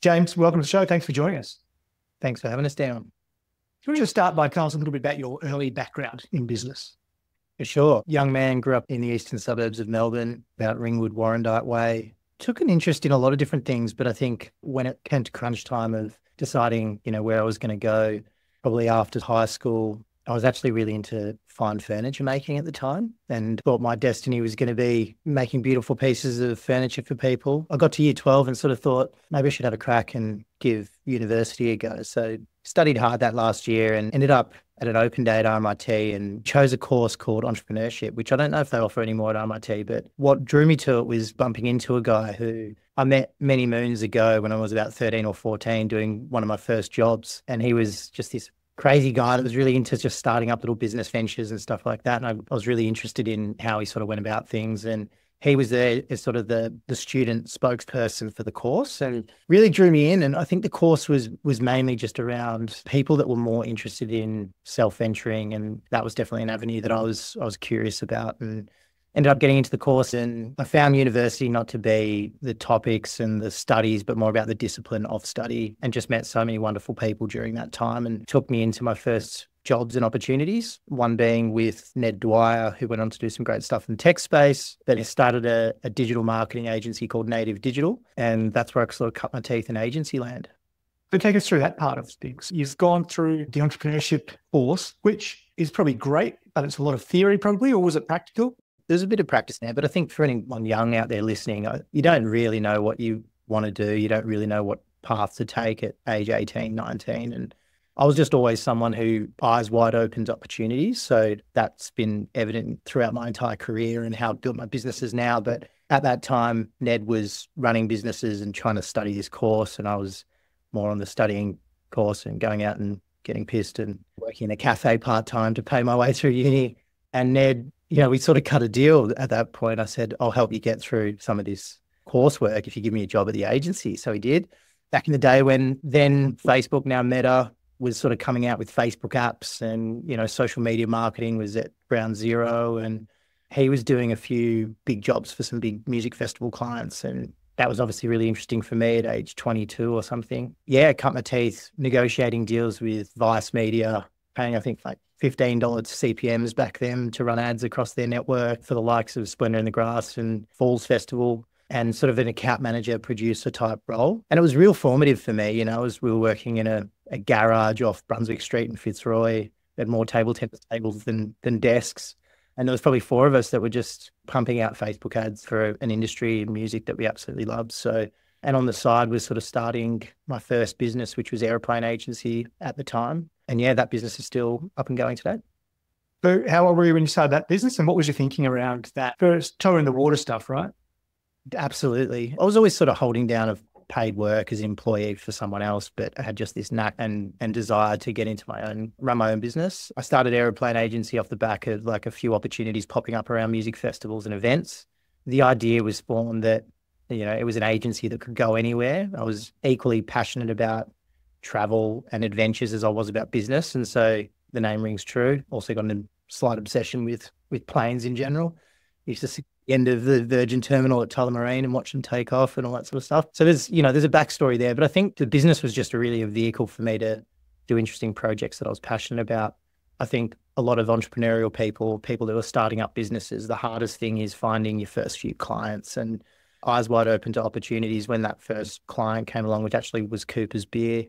James, welcome to the show. Thanks for joining us. Thanks for having us down. Do you want to just start by telling us a little bit about your early background in business? For sure. Young man, grew up in the eastern suburbs of Melbourne, about Ringwood, Warrandyte way. Took an interest in a lot of different things, but I think when it came to crunch time of deciding, where I was going to go, probably after high school, I was actually really into fine furniture making at the time and thought my destiny was going to be making beautiful pieces of furniture for people. I got to year 12 and sort of thought maybe I should have a crack and give university a go. So studied hard that last year and ended up at an open day at RMIT and chose a course called Entrepreneurship, which I don't know if they offer anymore at RMIT, but what drew me to it was bumping into a guy who I met many moons ago when I was about 13 or 14 doing one of my first jobs. And he was just this crazy guy that was really into just starting up little business ventures and stuff like that. And I was really interested in how he sort of went about things. And he was there as sort of the student spokesperson for the course and really drew me in. And I think the course was mainly just around people that were more interested in self-venturing. And that was definitely an avenue that I was curious about, and ended up getting into the course. And I found university not to be the topics and the studies, but more about the discipline of study, and just met so many wonderful people during that time and took me into my first jobs and opportunities, one being with Ned Dwyer, who went on to do some great stuff in the tech space. Then he started a digital marketing agency called Native Digital. And that's where I sort of cut my teeth in agency land. So take us through that part of things. You've gone through the entrepreneurship course, which is probably great, but it's a lot of theory probably, or was it practical? There's a bit of practice there, but I think for anyone young out there listening, you don't really know what you want to do. You don't really know what path to take at age 18, 19. And I was just always someone who eyes wide open to opportunities. So that's been evident throughout my entire career and how I've built my businesses now. But at that time, Ned was running businesses and trying to study this course. And I was more on the studying course and going out and getting pissed and working in a cafe part-time to pay my way through uni. And Ned, we sort of cut a deal at that point. I said, I'll help you get through some of this coursework if you give me a job at the agency. So he did. Back in the day when then Facebook, now Meta, was sort of coming out with Facebook apps and, social media marketing was at ground zero. And he was doing a few big jobs for some big music festival clients. And that was obviously really interesting for me at age 22 or something. Yeah, cut my teeth negotiating deals with Vice Media, paying, I think, like $15 CPMs back then to run ads across their network for the likes of Splendour in the Grass and Falls Festival, and sort of an account manager, producer type role. And it was real formative for me, as we were working in a garage off Brunswick Street in Fitzroy. We had more table tennis tables than desks. And there was probably 4 of us that were just pumping out Facebook ads for an industry in music that we absolutely loved. So, and on the side was sort of starting my first business, which was Aeroplane Agency at the time. And yeah, that business is still up and going today. So how old were you when you started that business, and what was your thinking around that first toe in the water stuff, right? Absolutely. I was always sort of holding down of paid work as an employee for someone else, but I had just this knack and desire to get into run my own business. I started Aeroplane Agency off the back of like a few opportunities popping up around music festivals and events. The idea was spawned that, it was an agency that could go anywhere. I was equally passionate about travel and adventures as I was about business. And so the name rings true. Also got a slight obsession with planes in general. Used to sit at the end of the Virgin Terminal at Tullamarine and watch them take off and all that sort of stuff. So there's a backstory there, but I think the business was just really a vehicle for me to do interesting projects that I was passionate about. I think a lot of entrepreneurial people who are starting up businesses, the hardest thing is finding your first few clients and eyes wide open to opportunities. When that first client came along, which actually was Cooper's Beer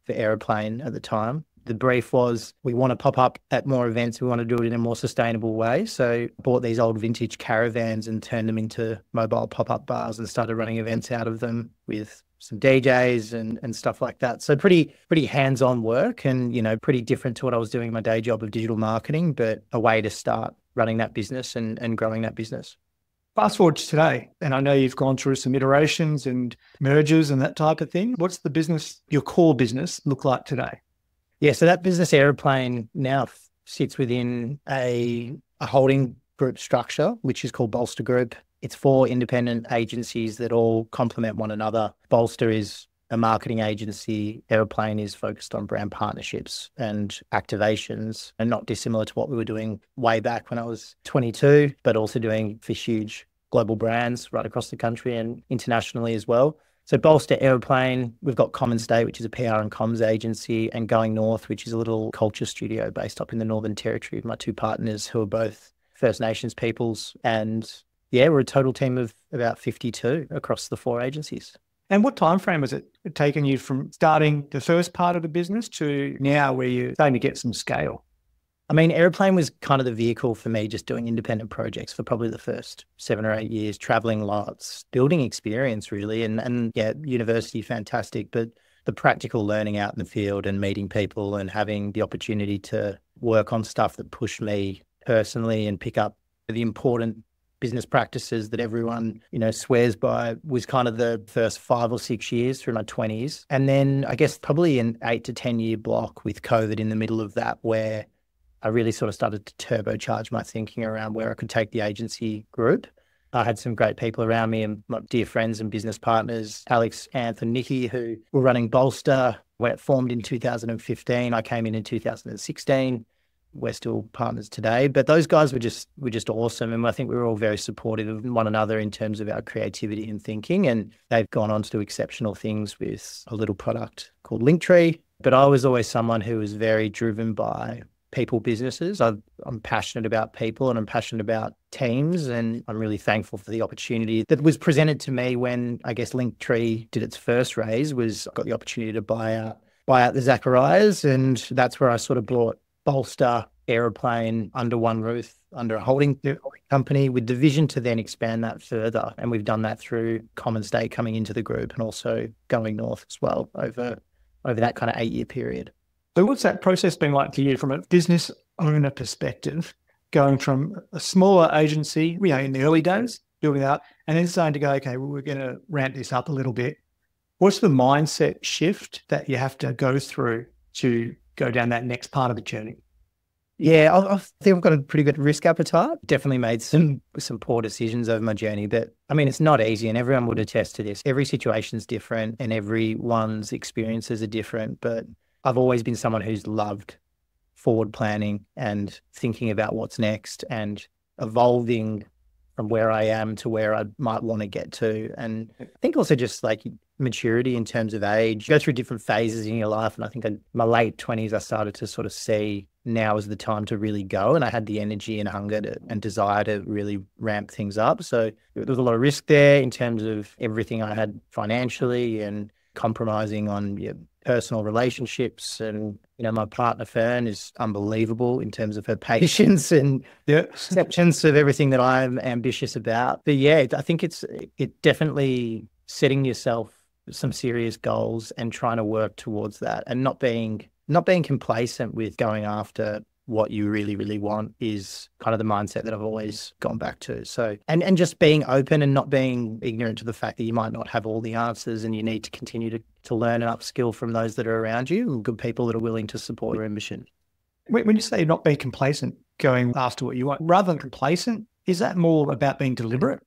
for Aeroplane at the time, the brief was, we want to pop up at more events. We want to do it in a more sustainable way. So bought these old vintage caravans and turned them into mobile pop-up bars and started running events out of them with some DJs and stuff like that. So pretty hands-on work and, pretty different to what I was doing in my day job of digital marketing, but a way to start running that business and growing that business. Fast forward to today, and I know you've gone through some iterations and mergers and that type of thing. What's the business, your core business, look like today? Yeah, so that business Aeroplane now sits within a holding group structure, which is called Bolster Group. It's 4 independent agencies that all complement one another. Bolster is a marketing agency. Aeroplane is focused on brand partnerships and activations, and not dissimilar to what we were doing way back when I was 22, but also doing for huge global brands right across the country and internationally as well. So Bolster Aeroplane, we've got Common State, which is a PR and comms agency, and Going North, which is a little culture studio based up in the Northern Territory with my two partners who are both First Nations peoples. And yeah, we're a total team of about 52 across the 4 agencies. And what time frame has it taken you from starting the first part of the business to now where you're starting to get some scale? I mean, Aeroplane was kind of the vehicle for me just doing independent projects for probably the first 7 or 8 years, traveling lots, building experience really. And yeah, university, fantastic. But the practical learning out in the field and meeting people and having the opportunity to work on stuff that pushed me personally and pick up the important business practices that everyone, swears by was kind of the first 5 or 6 years through my 20s. And then I guess probably an 8 to 10 year block with COVID in the middle of that, where I really sort of started to turbocharge my thinking around where I could take the agency group. I had some great people around me and my dear friends and business partners, Alex, Anth and Nikki, who were running Bolster when it formed in 2015. I came in 2016. We're still partners today, but those guys were just awesome. And I think we were all very supportive of one another in terms of our creativity and thinking. And they've gone on to do exceptional things with a little product called Linktree. But I was always someone who was very driven by people businesses. I'm passionate about people and I'm passionate about teams, and I'm really thankful for the opportunity that was presented to me when I guess Linktree did its first raise. I got the opportunity to buy out the Zacharias, and that's where I sort of brought Bolster Aeroplane under one roof, under a holding company, with the vision to then expand that further. And we've done that through Common State coming into the group and also Going North as well over that kind of 8-year period. So what's that process been like for you from a business owner perspective, going from a smaller agency, in the early days, building out, and then starting to go, okay, well, we're going to ramp this up a little bit. What's the mindset shift that you have to go through to go down that next part of the journey? Yeah, I think I've got a pretty good risk appetite. Definitely made some poor decisions over my journey, but I mean, it's not easy, and everyone would attest to this. Every situation's different and everyone's experiences are different, but I've always been someone who's loved forward planning and thinking about what's next and evolving from where I am to where I might want to get to. And I think also just like maturity in terms of age. You go through different phases in your life. And I think in my late 20s, I started to sort of see now is the time to really go. And I had the energy and hunger and desire to really ramp things up. So there was a lot of risk there in terms of everything I had financially and compromising on personal relationships. And, my partner Fern is unbelievable in terms of her patience and the acceptance of everything that I'm ambitious about. But yeah, I think it definitely setting yourself some serious goals and trying to work towards that, and not being complacent with going after what you really, really want is kind of the mindset that I've always gone back to. So, and just being open and not being ignorant to the fact that you might not have all the answers, and you need to continue to learn and upskill from those that are around you and good people that are willing to support your ambition. When you say not being complacent, going after what you want, rather than complacent, is that more about being deliberate?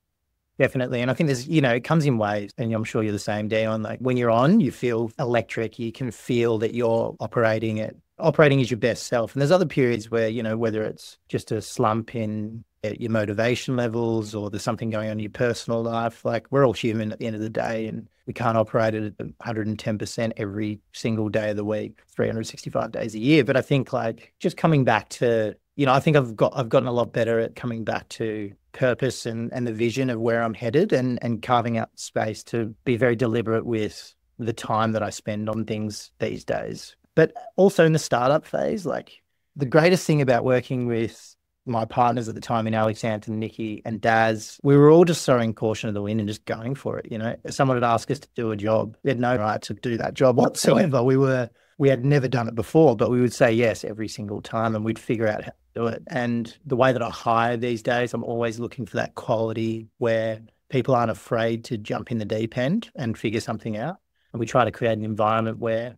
Definitely. And I think there's, it comes in waves, and I'm sure you're the same, Dion. Like when you're on, you feel electric. You can feel that you're operating is your best self. And there's other periods where, whether it's just a slump in your motivation levels or there's something going on in your personal life, like we're all human at the end of the day, and we can't operate at 110% every single day of the week, 365 days a year. But I think like just coming back to, I think I've gotten a lot better at coming back to purpose and the vision of where I'm headed, and carving out space to be very deliberate with the time that I spend on things these days. But also in the startup phase, like the greatest thing about working with my partners at the time in Alex, Anth and Nikki and Daz, we were all just throwing caution to the wind and just going for it. If someone had asked us to do a job, they had no right to do that job whatsoever. We had never done it before, but we would say yes every single time, and we'd figure out how to do it. And the way that I hire these days, I'm always looking for that quality where people aren't afraid to jump in the deep end and figure something out. And we try to create an environment where,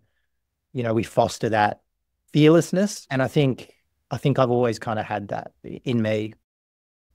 we foster that fearlessness. And I think I've always kind of had that in me.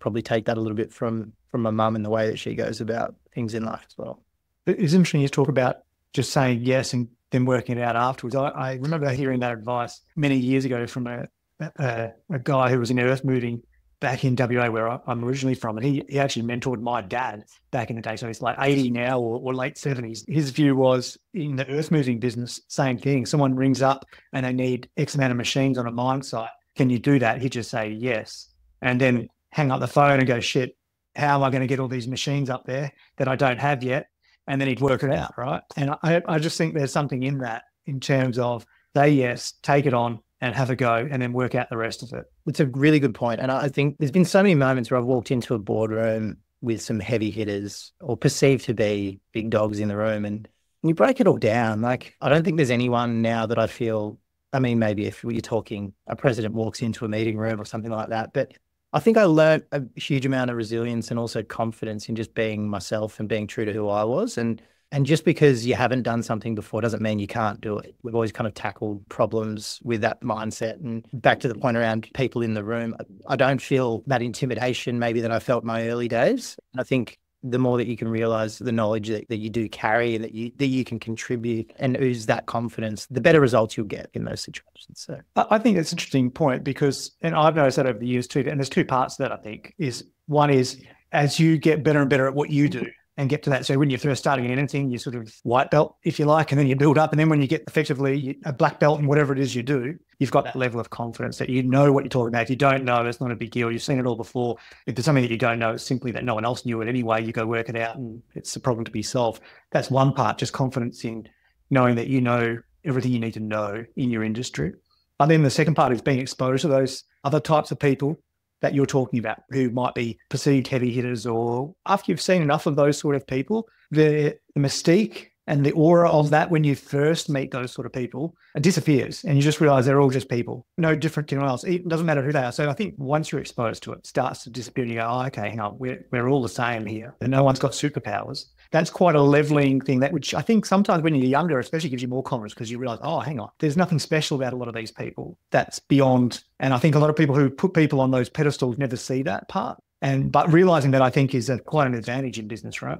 Probably take that a little bit from my mum and the way that she goes about things in life as well. It's interesting you talk about just saying yes and then working it out afterwards. I remember hearing that advice many years ago from a guy who was in earth moving back in WA where I'm originally from, and he actually mentored my dad back in the day. So he's like 80 now or late 70s. His view was in the earth moving business, same thing. Someone rings up and they need X amount of machines on a mine site. Can you do that? He'd just say yes. And then hang up the phone and go, shit, how am I going to get all these machines up there that I don't have yet? And then he'd work it out, right? And I just think there's something in that in terms of say yes, take it on and have a go and then work out the rest of it. It's a really good point. And I think there's been so many moments where I've walked into a boardroom with some heavy hitters or perceived to be big dogs in the room, and you break it all down. Like, I don't think there's anyone now that I feel, I mean, maybe if you're talking a president walks into a meeting room or something like that, but I think I learned a huge amount of resilience and also confidence in just being myself and being true to who I was. And just because you haven't done something before doesn't mean you can't do it. We've always kind of tackled problems with that mindset. And back to the point around people in the room, I don't feel that intimidation maybe that I felt in my early days. And I think the more that you can realize the knowledge that you do carry and that you can contribute and ooze that confidence, the better results you'll get in those situations. So I think that's an interesting point because, and I've noticed that over the years too, and there's two parts to that I think is one is as you get better and better at what you do and get to that. So when you're first starting anything, you sort of white belt, if you like, and then you build up. And then when you get effectively a black belt in whatever it is you do, you've got that level of confidence that you know what you're talking about. If you don't know, it's not a big deal. You've seen it all before. If there's something that you don't know, it's simply that no one else knew it anyway. You go work it out and it's a problem to be solved. That's one part, just confidence in knowing that you know everything you need to know in your industry. And then the second part is being exposed to those other types of people that you're talking about who might be perceived heavy hitters, or after you've seen enough of those sort of people, the mystique and the aura of that when you first meet those sort of people, it disappears and you just realize they're all just people, no different to anyone else. It doesn't matter who they are. So I think once you're exposed to it, it starts to disappear and you go, oh, okay, hang on, we're all the same here. And no one's got superpowers. That's quite a leveling thing, that which I think sometimes when you're younger, especially gives you more confidence because you realize, oh, hang on, there's nothing special about a lot of these people that's beyond. And I think a lot of people who put people on those pedestals never see that part. But realizing that I think is quite an advantage in business, right?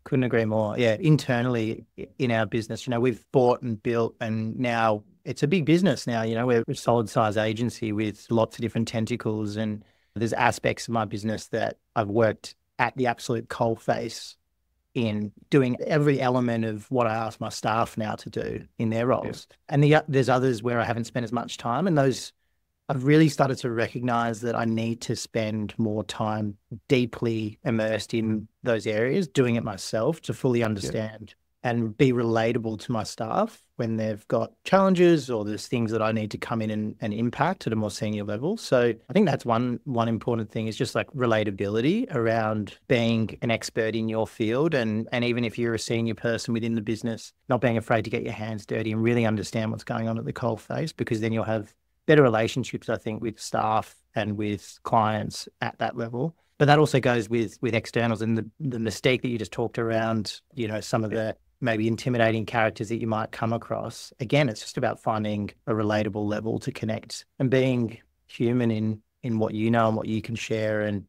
Couldn't agree more. Yeah. Internally in our business, we've bought and built, and now it's a big business now. We're a solid size agency with lots of different tentacles, and there's aspects of my business that I've worked at the absolute coalface in doing every element of what I ask my staff now to do in their roles. Yeah. And there's others where I haven't spent as much time, and those I've really started to recognize that I need to spend more time deeply immersed in those areas, doing it myself to fully understand and be relatable to my staff when they've got challenges or there's things that I need to come in and impact at a more senior level. So I think that's one important thing, is just like relatability around being an expert in your field. And even if you're a senior person within the business, not being afraid to get your hands dirty and really understand what's going on at the coalface, because then you'll have better relationships, I think, with staff and with clients at that level. But that also goes with externals, and the mistake that you just talked around, some of the maybe intimidating characters that you might come across. Again, it's just about finding a relatable level to connect and being human in what you know and what you can share, and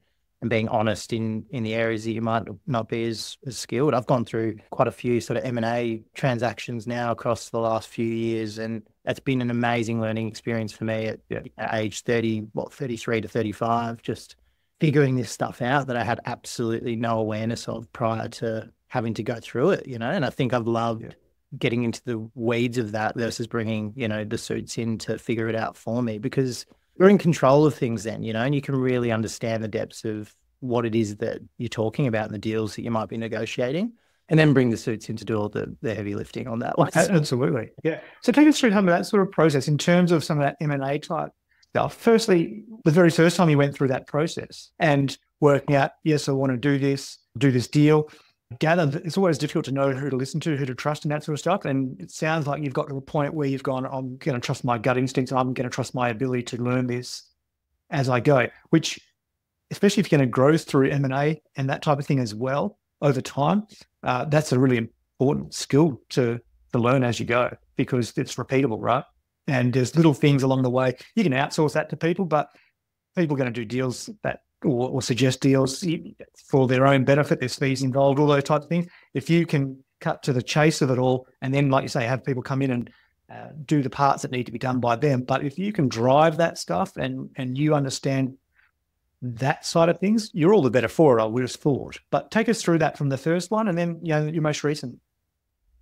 being honest in the areas that you might not be as skilled. I've gone through quite a few sort of M&A transactions now across the last few years, and that's been an amazing learning experience for me at age 33 to 35, just figuring this stuff out that I had absolutely no awareness of prior to having to go through it, and I think I've loved getting into the weeds of that versus bringing, the suits in to figure it out for me, because we're in control of things then, and you can really understand the depths of what it is that you're talking about and the deals that you might be negotiating, and then bring the suits in to do all the heavy lifting on that one. Absolutely. Yeah. So take us through some of that sort of process in terms of some of that M&A type stuff. Firstly, the very first time you went through that process and working out, yes, I want to do this deal, gather, it's always difficult to know who to listen to, who to trust and that sort of stuff. And it sounds like you've got to a point where you've gone, I'm going to trust my gut instincts. I'm going to trust my ability to learn this as I go, which, especially if you're going to grow through M&A and that type of thing as well over time, that's a really important skill to learn as you go, because it's repeatable, right? And there's little things along the way. You can outsource that to people, but people are going to do deals that or suggest deals for their own benefit. There's fees involved, all those types of things. If you can cut to the chase of it all, and then, like you say, have people come in and do the parts that need to be done by them. But if you can drive that stuff and you understand that side of things, you're all the better for it, I would have thought. But take us through that from the first one and then, your most recent.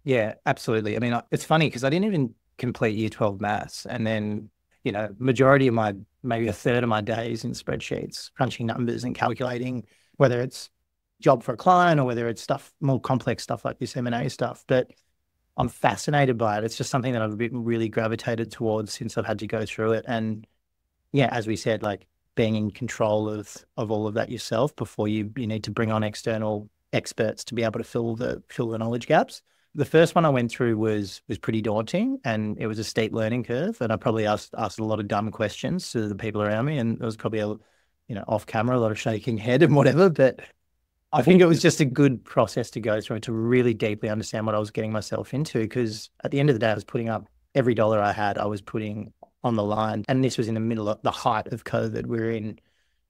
Yeah, absolutely. I mean, it's funny because I didn't even complete year 12 maths. And then, majority of maybe a third of my days in spreadsheets, crunching numbers and calculating whether it's job for a client or whether it's stuff, more complex stuff like this M&A stuff. But I'm fascinated by it. It's just something that I've been really gravitated towards since I've had to go through it. And yeah, as we said, like being in control of all of that yourself before you need to bring on external experts to be able to fill the knowledge gaps. The first one I went through was pretty daunting, and it was a steep learning curve. And I probably asked a lot of dumb questions to the people around me, and there was probably off camera, a lot of shaking head and whatever. But I think it was just a good process to go through to really deeply understand what I was getting myself into. Because at the end of the day, I was putting up every dollar I had, I was putting on the line. And this was in the middle of the height of COVID. We were in,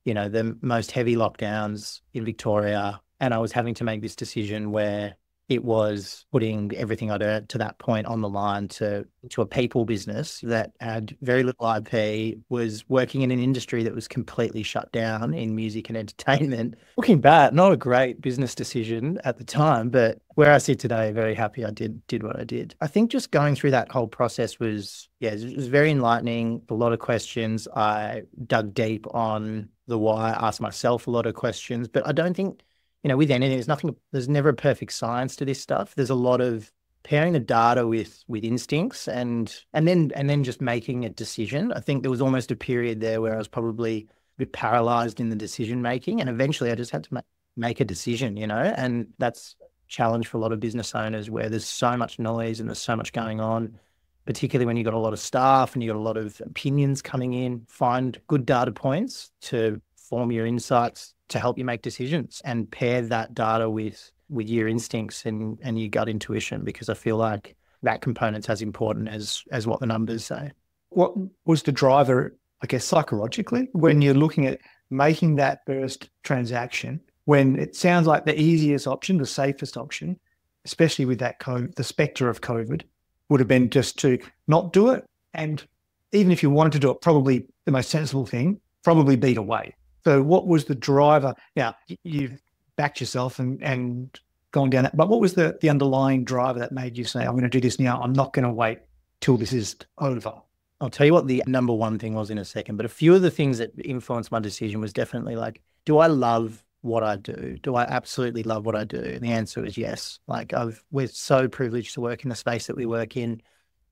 the most heavy lockdowns in Victoria. And I was having to make this decision where it was putting everything I'd earned to that point on the line to a people business that had very little IP, was working in an industry that was completely shut down in music and entertainment. Looking back, not a great business decision at the time, but where I sit today, very happy I did what I did. I think just going through that whole process was very enlightening. A lot of questions. I dug deep on the why, asked myself a lot of questions, but I don't think, with anything, there's never a perfect science to this stuff. There's a lot of pairing the data with instincts and then just making a decision. I think there was almost a period there where I was probably a bit paralyzed in the decision making, and eventually I just had to make a decision, and that's a challenge for a lot of business owners where there's so much noise and there's so much going on, particularly when you've got a lot of staff and you've got a lot of opinions coming in. Find good data points to form your insights to help you make decisions, and pair that data with your instincts and your gut intuition, because I feel like that component's as important as what the numbers say. What was the driver, I guess, psychologically, when you're looking at making that first transaction, when it sounds like the easiest option, the safest option, especially with that the spectre of COVID, would have been just to not do it? And even if you wanted to do it, probably the most sensible thing, probably beat away. So what was the driver? Now, you've backed yourself and gone down that, but what was the underlying driver that made you say, I'm going to do this now, I'm not going to wait till this is over? I'll tell you what the number one thing was in a second, but a few of the things that influenced my decision was definitely like, do I love what I do? Do I absolutely love what I do? And the answer is yes. Like we're so privileged to work in the space that we work in.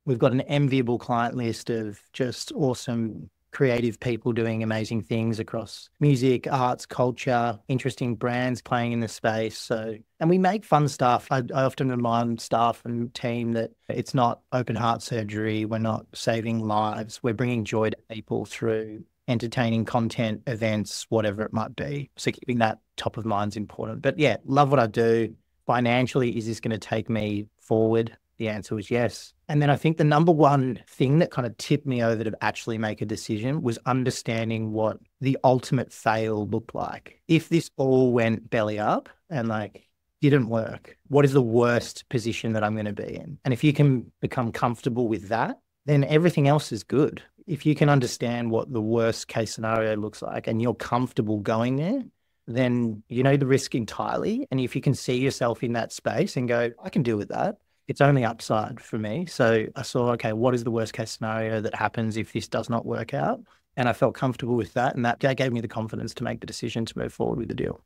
We've got an enviable client list of just awesome creative people doing amazing things across music, arts, culture, interesting brands playing in the space. So, and we make fun stuff. I often remind staff and team that it's not open heart surgery. We're not saving lives. We're bringing joy to people through entertaining content, events, whatever it might be. So keeping that top of mind is important. But yeah, love what I do. Financially, is this going to take me forward? The answer was yes. And then I think the number one thing that kind of tipped me over to actually make a decision was understanding what the ultimate fail looked like. If this all went belly up and like didn't work, what is the worst position that I'm going to be in? And if you can become comfortable with that, then everything else is good. If you can understand what the worst case scenario looks like and you're comfortable going there, then you know the risk entirely. And if you can see yourself in that space and go, I can deal with that, it's only upside for me. So I saw, okay, what is the worst case scenario that happens if this does not work out? And I felt comfortable with that. And that gave me the confidence to make the decision to move forward with the deal.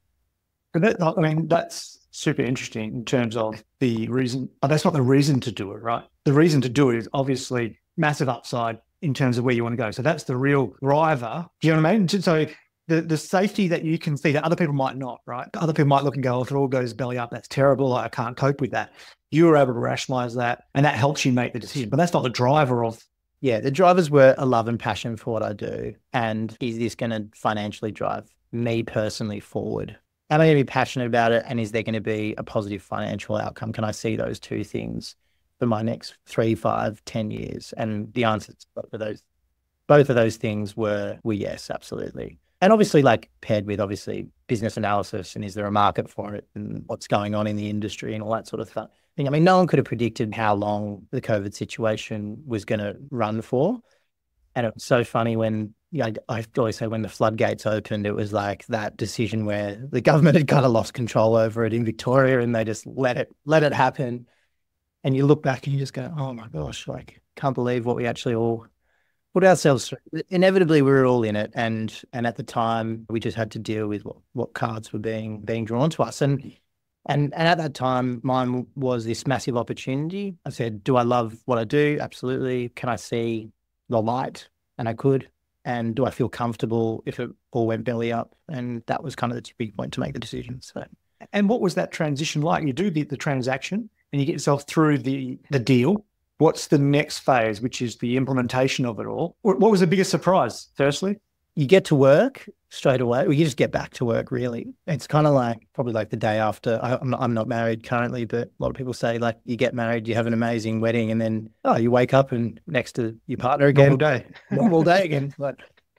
That's super interesting in terms of the reason. But that's not the reason to do it, right? The reason to do it is obviously massive upside in terms of where you want to go. So that's the real driver. Do you know what I mean? So the safety that you can see that other people might not, right? Other people might look and go, if it all goes belly up, that's terrible. I can't cope with that. You were able to rationalize that, and that helps you make the decision. But that's not the driver of. Yeah, the drivers were a love and passion for what I do. And is this going to financially drive me personally forward? Am I going to be passionate about it? And is there going to be a positive financial outcome? Can I see those two things for my next 3, 5, 10 years? And the answer to both of those things were yes, absolutely. And obviously, like paired with obviously business analysis and is there a market for it and what's going on in the industry and all that sort of thing. I mean, no one could have predicted how long the COVID situation was going to run for. And it was so funny when yeah, I always say when the floodgates opened, it was like that decision where the government had kind of lost control over it in Victoria, and they just let it happen. And you look back and you just go, oh my gosh, like can't believe what we actually all put ourselves through. Inevitably, we were all in it, and at the time, we just had to deal with what cards were being drawn to us, and at that time, mine was this massive opportunity. I said, do I love what I do? Absolutely. Can I see the light? And I could. And do I feel comfortable if it all went belly up? And that was kind of the tipping point to make the decision. So, and what was that transition like? You do the transaction and you get yourself through the deal. What's the next phase, which is the implementation of it all? What was the biggest surprise, firstly? you get to work straight away. Well, you just get back to work, really. It's kind of like probably like the day after. I'm not married currently, but a lot of people say like you get married, you have an amazing wedding, and then you wake up and next to your partner again. Normal day again. But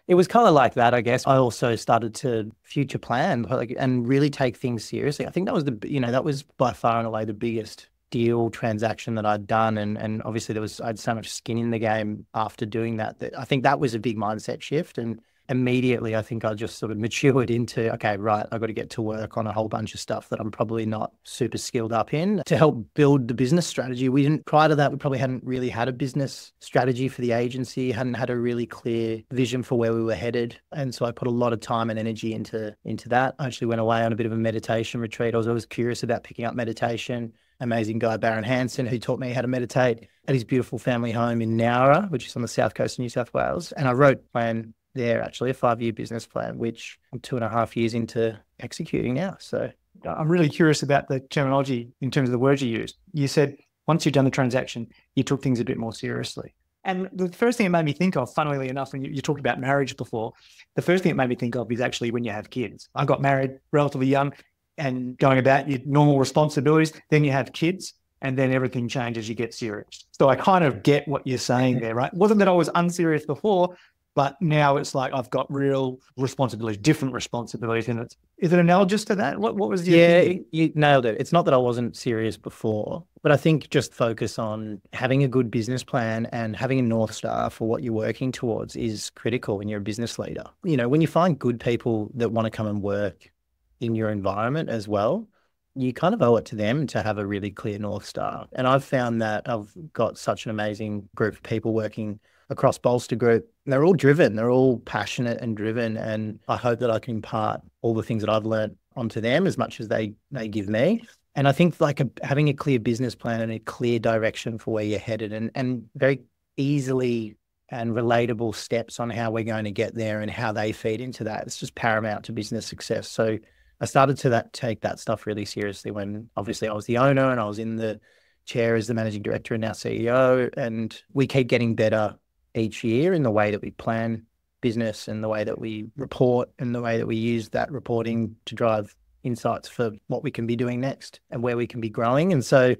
it was kind of like that, I guess. I also started to future plan and really take things seriously. I think that was that was by far and away the biggest deal transaction that I'd done. And obviously I had so much skin in the game after doing that I think that was a big mindset shift. And immediately I think I just sort of matured into, okay, right, I've got to get to work on a whole bunch of stuff that I'm probably not super skilled up in to help build the business strategy. Prior to that, we probably hadn't really had a business strategy for the agency, hadn't had a really clear vision for where we were headed. And so I put a lot of time and energy into that. I actually went away on a bit of a meditation retreat. I was always curious about picking up meditation. Amazing guy, Baron Hansen, who taught me how to meditate at his beautiful family home in Nowra, which is on the south coast of New South Wales. And I wrote a plan there, actually, a 5-year business plan, which I'm 2.5 years into executing now. So I'm really curious about the terminology in terms of the words you used. You said once you've done the transaction, you took things a bit more seriously. And the first thing it made me think of, funnily enough, when you talked about marriage before, the first thing it made me think of is actually when you have kids. I got married relatively young and going about your normal responsibilities, then you have kids, and then everything changes, you get serious. So I kind of get what you're saying there, right? It wasn't that I was unserious before, but now it's like I've got real responsibilities, different responsibilities. And is it analogous to that? What was your thinking? You nailed it. It's not that I wasn't serious before, but I think just focus on having a good business plan and having a North Star for what you're working towards is critical when you're a business leader. When you find good people that want to come and work in your environment as well, you kind of owe it to them to have a really clear North Star. And I've found that I've got such an amazing group of people working across Bolster Group. They're all driven, they're all passionate and driven. And I hope that I can impart all the things that I've learned onto them as much as they give me. And I think having a clear business plan and a clear direction for where you're headed and very easily and relatable steps on how we're going to get there and how they feed into that. It's just paramount to business success. So I started to take that stuff really seriously when obviously I was the owner and I was in the chair as the managing director and now CEO. And we keep getting better each year in the way that we plan business and the way that we report and the way that we use that reporting to drive insights for what we can be doing next and where we can be growing. And so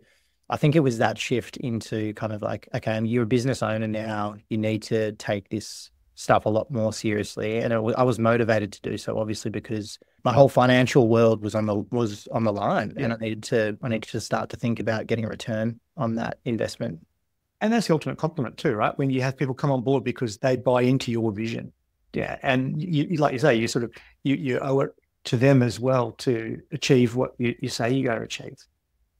I think it was that shift into kind of like, okay, you're a business owner now, you need to take this stuff a lot more seriously. And I was motivated to do so, obviously, because my whole financial world was on the line, and I needed to start to think about getting a return on that investment. And that's the ultimate compliment too, right? When you have people come on board because they buy into your vision. Yeah. And you like you say, you owe it to them as well to achieve what you say you're going to achieve.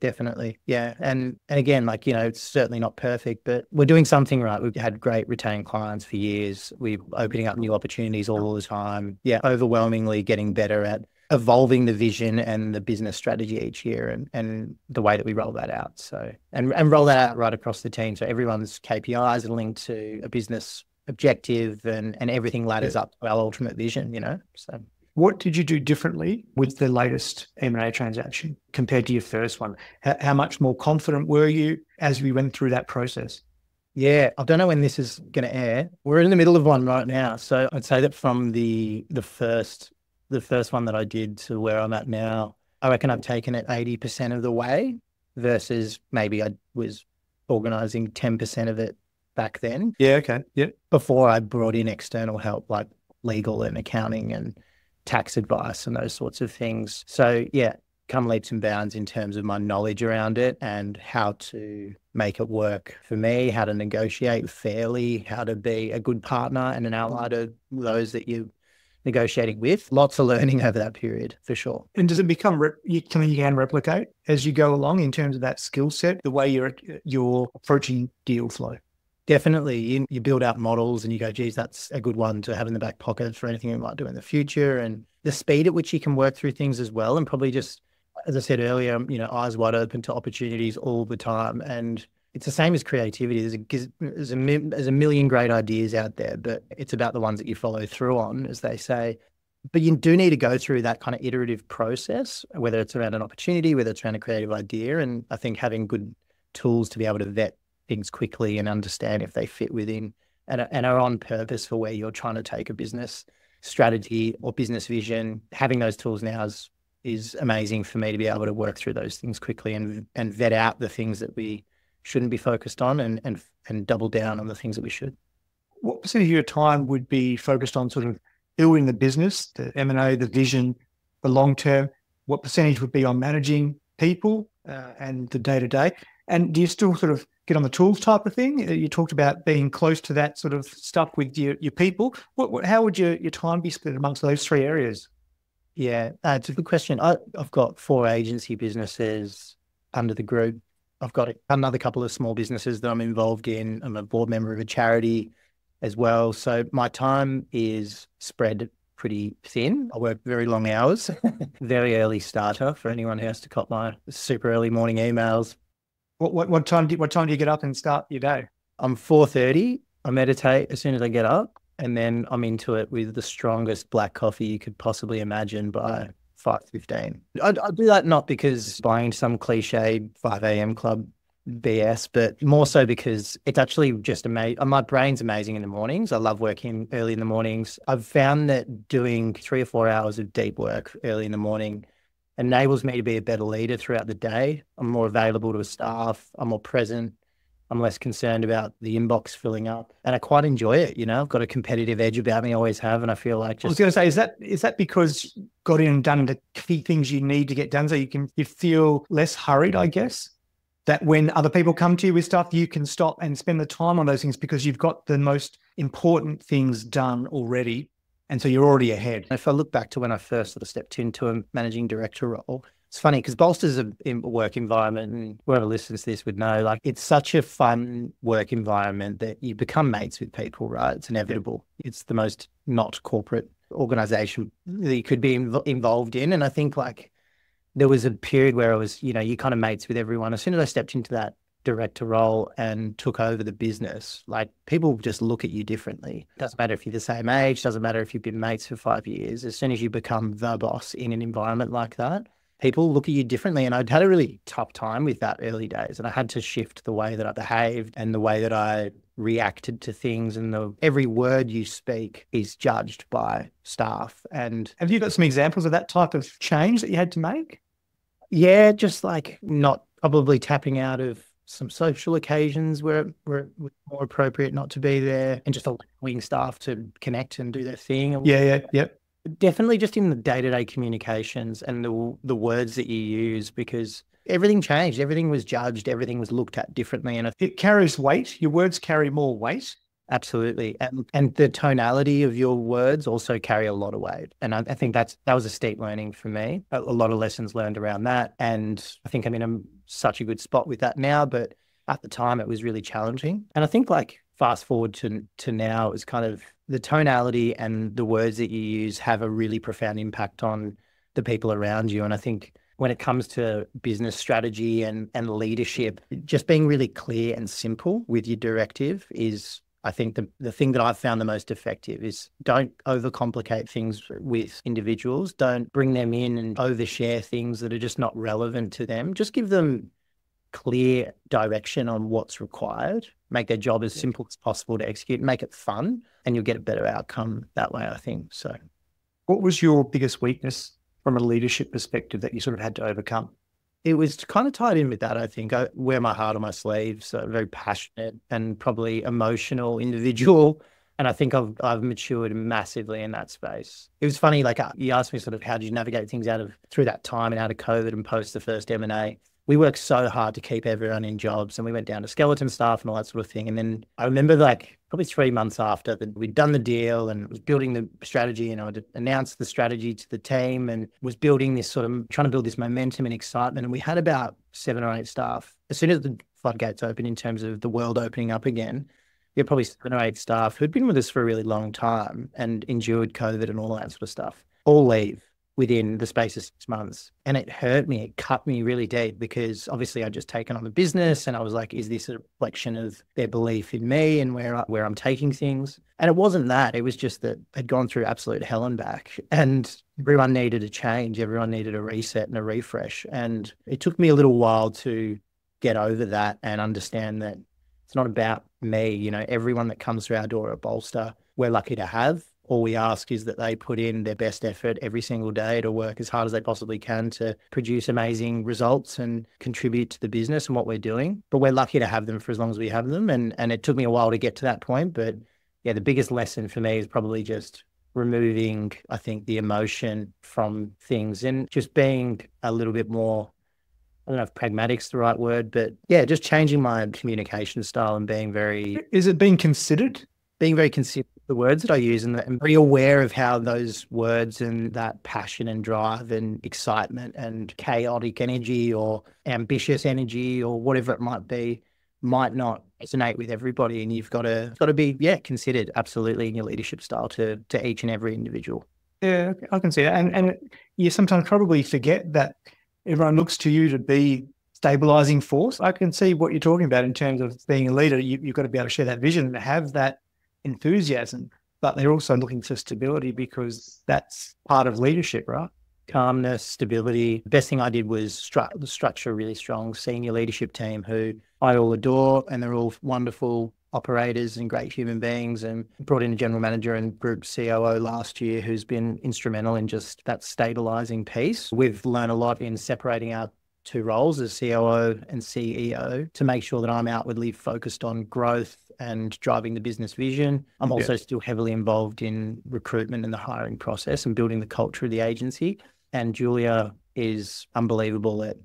Definitely. Yeah. And again, it's certainly not perfect, but we're doing something right. We've had great retained clients for years. We're opening up new opportunities all the time. Yeah. Overwhelmingly getting better at evolving the vision and the business strategy each year and the way that we roll that out. So, and roll that out right across the team. So everyone's KPIs are linked to a business objective and everything ladders up to our ultimate vision, so. What did you do differently with the latest M&A transaction compared to your first one? How much more confident were you as we went through that process? Yeah, I don't know when this is going to air. We're in the middle of one right now. So I'd say that from the first one that I did to where I'm at now, I reckon I've taken it 80% of the way versus maybe I was organizing 10% of it back then. Yeah, okay. Yeah. Before I brought in external help like legal and accounting and tax advice and those sorts of things. So yeah, come leaps and bounds in terms of my knowledge around it and how to make it work for me, how to negotiate fairly, how to be a good partner and an ally to those that you're negotiating with. Lots of learning over that period, for sure. And does it become you can replicate as you go along in terms of that skill set, the way you're approaching deal flow? Definitely. You build out models and you go, geez, that's a good one to have in the back pocket for anything we might do in the future. And the speed at which you can work through things as well. And probably just, as I said earlier, eyes wide open to opportunities all the time. And it's the same as creativity. There's a million great ideas out there, but it's about the ones that you follow through on, as they say. But you do need to go through that kind of iterative process, whether it's around an opportunity, whether it's around a creative idea. And I think having good tools to be able to vet things quickly and understand if they fit within and are on purpose for where you're trying to take a business strategy or business vision. Having those tools now is amazing for me to be able to work through those things quickly and vet out the things that we shouldn't be focused on and double down on the things that we should. What percentage of your time would be focused on sort of building the business, the M&A, the vision, the long term? What percentage would be on managing people and the day-to-day? And do you still sort of get on the tools type of thing? You talked about being close to that sort of stuff with your people. How would your time be split amongst those three areas? Yeah, it's a good question. I've got 4 agency businesses under the group. I've got another couple of small businesses that I'm involved in. I'm a board member of a charity as well. So my time is spread pretty thin. I work very long hours, very early starter for anyone who has to cop my super early morning emails. What time do you get up and start your day? I'm 4:30. I meditate as soon as I get up, and then I'm into it with the strongest black coffee you could possibly imagine by 5:15. I do that not because buying some cliche 5 a.m. club BS, but more so because it's actually just amazing. My brain's amazing in the mornings. I love working early in the mornings. I've found that doing 3 or 4 hours of deep work early in the morning enables me to be a better leader throughout the day. I'm more available to staff. I'm more present. I'm less concerned about the inbox filling up, and I quite enjoy it. I've got a competitive edge about me, I always have, and I feel like I was going to say, is that because you got in and done the key things you need to get done, so you feel less hurried, I guess? That when other people come to you with stuff, you can stop and spend the time on those things because you've got the most important things done already. And so you're already ahead. If I look back to when I first sort of stepped into a managing director role, it's funny because Bolster's a work environment, and whoever listens to this would know, like, it's such a fun work environment that you become mates with people, right? It's inevitable. It's the most not corporate organization that you could be involved in. And I think like there was a period where I was, you kind of mates with everyone. As soon as I stepped into that director role and took over the business, like, people just look at you differently. Doesn't matter if you're the same age, doesn't matter if you've been mates for 5 years. As soon as you become the boss in an environment like that, people look at you differently. And I'd had a really tough time with that early days, and I had to shift the way that I behaved and the way that I reacted to things, and every word you speak is judged by staff. And have you got some examples of that type of change that you had to make? Yeah, just like not probably tapping out of some social occasions where it was more appropriate not to be there, and just allowing staff to connect and do their thing. Yeah. Definitely just in the day-to-day communications and the words that you use, because everything changed. Everything was judged. Everything was looked at differently. And it carries weight. Your words carry more weight. Absolutely. And the tonality of your words also carry a lot of weight. And I think that was a steep learning for me. A lot of lessons learned around that. And I think I'm in such a good spot with that now, but at the time it was really challenging. And I think like fast forward to now, is kind of the tonality and the words that you use have a really profound impact on the people around you. And I think when it comes to business strategy and leadership, just being really clear and simple with your directive is, I think, the thing that I've found the most effective. Is don't overcomplicate things with individuals. Don't bring them in and overshare things that are just not relevant to them. Just give them clear direction on what's required. Make their job as simple as possible to execute. Make it fun, and you'll get a better outcome that way, I think. So, what was your biggest weakness from a leadership perspective that you sort of had to overcome? It was kind of tied in with that, I think. I wear my heart on my sleeve, so very passionate and probably emotional individual. And I think I've matured massively in that space. It was funny, like you asked me sort of how did you navigate things through that time and out of COVID and post the first M&A. We worked so hard to keep everyone in jobs, and we went down to skeleton staff and all that sort of thing. And then I remember like probably 3 months after that we'd done the deal and was building the strategy, and I'd announced the strategy to the team and was building this sort of trying to build this momentum and excitement. And we had about 7 or 8 staff. As soon as the floodgates opened in terms of the world opening up again, we had probably 7 or 8 staff who'd been with us for a really long time and endured COVID and all that sort of stuff, all leave within the space of 6 months. And it hurt me. It cut me really deep because obviously I'd just taken on the business and I was like, is this a reflection of their belief in me and where I'm taking things? And it wasn't that. It was just that I'd gone through absolute hell and back, and everyone needed a change. Everyone needed a reset and a refresh. And it took me a little while to get over that and understand that it's not about me. You know, everyone that comes through our door at Bolster, we're lucky to have. All we ask is that they put in their best effort every single day to work as hard as they possibly can to produce amazing results and contribute to the business and what we're doing. But we're lucky to have them for as long as we have them. And it took me a while to get to that point. But yeah, the biggest lesson for me is probably just removing, I think, the emotion from things and just being a little bit more, I don't know if pragmatic's the right word, but yeah, just changing my communication style and being very... Is it being considered? Being very considerate of the words that I use and very aware of how those words and that passion and drive and excitement and chaotic energy or ambitious energy or whatever it might be might not resonate with everybody. And you've got to be, considered absolutely in your leadership style to each and every individual. Yeah, I can see that. And you sometimes probably forget that everyone looks to you to be stabilizing force. I can see what you're talking about in terms of being a leader. You've got to be able to share that vision and have that enthusiasm, but they're also looking for stability because that's part of leadership, right? Calmness, stability. The best thing I did was structure a really strong senior leadership team who I all adore, and they're all wonderful operators and great human beings, and brought in a general manager and group COO last year who's been instrumental in just that stabilizing piece. We've learned a lot in separating our 2 roles as COO and CEO to make sure that I'm outwardly focused on growth and driving the business vision. I'm also still heavily involved in recruitment and the hiring process and building the culture of the agency. And Julia is unbelievable at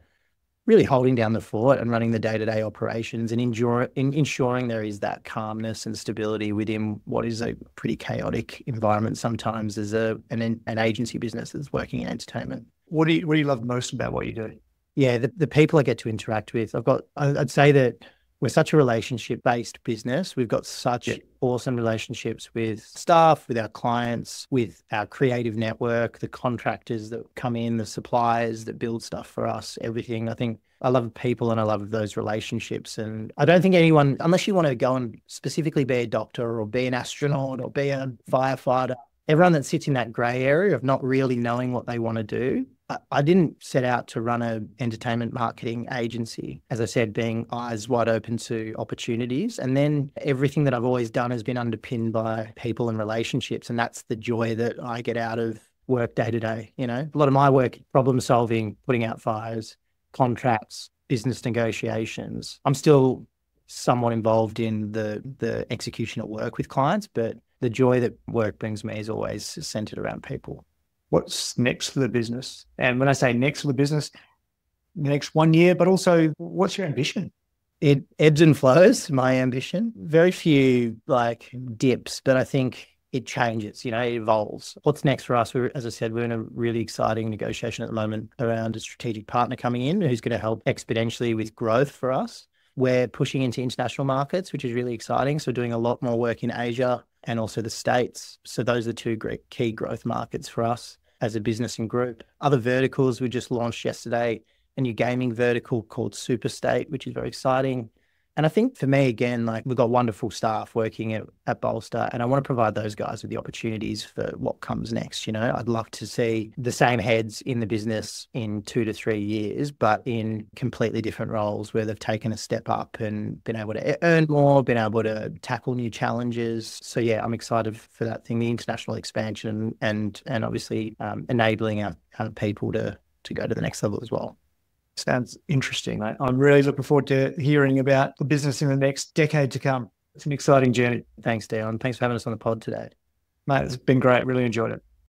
really holding down the fort and running the day-to-day operations and ensuring there is that calmness and stability within what is a pretty chaotic environment sometimes as an agency business that's working in entertainment. What do you love most about what you do? Yeah, the people I get to interact with. I'd say that we're such a relationship-based business. We've got such awesome relationships with staff, with our clients, with our creative network, the contractors that come in, the suppliers that build stuff for us, everything. I think I love people and I love those relationships. And I don't think anyone, unless you want to go and specifically be a doctor or be an astronaut or be a firefighter, everyone that sits in that gray area of not really knowing what they want to do. I didn't set out to run an entertainment marketing agency, as I said, being eyes wide open to opportunities. And then everything that I've always done has been underpinned by people and relationships. And that's the joy that I get out of work day to day. You know, a lot of my work, problem solving, putting out fires, contracts, business negotiations. I'm still somewhat involved in the execution at work with clients, but the joy that work brings me is always centered around people. What's next for the business? And when I say next for the business, the next 1 year, but also what's your ambition? It ebbs and flows, my ambition. Very few dips, but I think it changes, it evolves. What's next for us? As I said, we're in a really exciting negotiation at the moment around a strategic partner coming in who's going to help exponentially with growth for us. We're pushing into international markets, which is really exciting. So doing a lot more work in Asia and also the States. So those are 2 great key growth markets for us as a business and group. Other verticals, we just launched yesterday a new gaming vertical called Superstate, which is very exciting. And I think for me, again, we've got wonderful staff working at Bolster, and I want to provide those guys with the opportunities for what comes next. I'd love to see the same heads in the business in 2 to 3 years, but in completely different roles where they've taken a step up and been able to earn more, been able to tackle new challenges. So yeah, I'm excited for that thing, the international expansion and obviously enabling our people to go to the next level as well. Sounds interesting, mate. I'm really looking forward to hearing about the business in the next decade to come. It's an exciting journey. Thanks, Dion. Thanks for having us on the pod today. Mate, it's been great. Really enjoyed it.